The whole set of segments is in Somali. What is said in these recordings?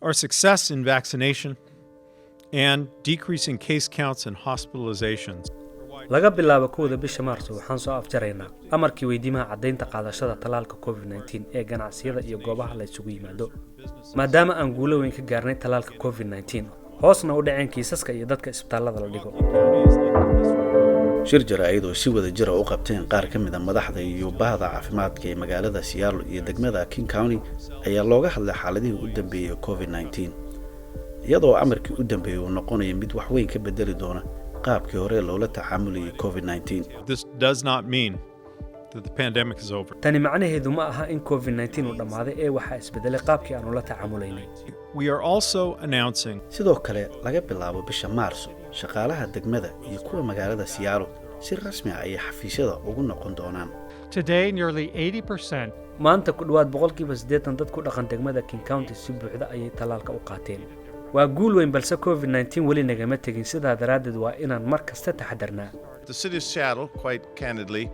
Our success in vaccination and decreasing case counts and hospitalizations. laga bilaabo kowda bisha Maarso waxaan soo afjaraynaa amarkii weydiimaha caddeynta qaadashada talaalka COVID-19 ee ganacsiyada iyo goobaha la isugu yimaado maadaama aan guulo weyn ka gaarnay talaalka COVID-19 hoosna u dhaceen kiisaska iyo dadka isbitaalada la dhigo shir jaraa'id oo si wada jir ah u qabteen qaar ka mid ah madaxda iyo bahda caafimaadka ee magaalada Seattle iyo degmada King County ayaa looga hadlay xaaladihii u dambeeyay COVID-19 iyadoo amarkii u dambeeyay uu noqonayo mid wax weyn ka bedeli doona qaabkii hore loola tacaamulayay COVID-19. This does not mean that the pandemic is over. tani macnaheedu ma aha in COVID-19 uu dhamaaday ee waxa isbedelay qaabkii aan ula tacaamulaynay We are also announcing sidoo kale laga bilaabo bisha Maarso shaqaalaha degmada iyo kuwa magaalada Seattle si rasmi ah ay xafiisyada ugu noqon doonaan. Today, nearly 80% maanta ku dhawaad 80% dad ku dhaqan degmada King County si buuxda ayay talaalka u qaateen waa guul weyn balse COVID-19 wali nagama tagin sidaa daraaddeed waa inaan mar kasta taxadarnaa The city of Seattle, quite candidly,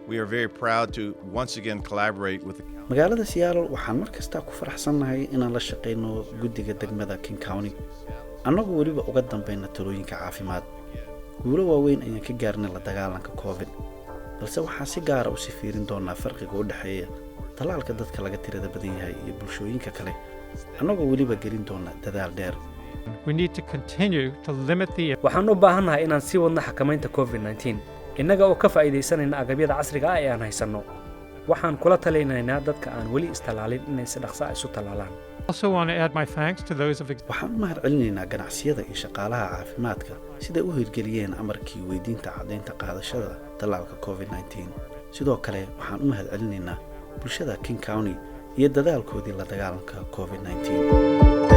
we are very proud to once again collaborate with the magaalada Seattle waxaan mar kasta ku faraxsanahay inaan la shaqeyno guddiga degmada King County annagu waliba uga dambeeyna talooyinka caafimaad guulo waaweyn ayaan ka gaarnay la dagaalanka COVID balse waxaan si gaar ah u fiirin doonaa farqiga u dhaxeeya talaalka dadka laga tirada badan yahay iyo bulshooyinka kale annagu waliba gelin doona dadaal dheer we need to continue to limit the waxaan u baahanahay inaan sii wadno xakamaynta COVID-19 innaga oo ka faa'iideysanayna agabyada casriga ah ee aan haysanno waxaan kula talinaynaa dadka aan wali istalaalin inay si dhaqso ah isu talaalaan also want to add my thanks to those of waxaan u mahadcelinaynaa ganacsiyada iyo shaqaalaha caafimaadka sida u hirgeliyeen amarkii weydiinta caddeynta qaadashada talaalka COVID-19 sidoo kale waxaan u mahadcelinaynaa bulshada King County iyo dadaalkoodii la dagaalanka COVID-19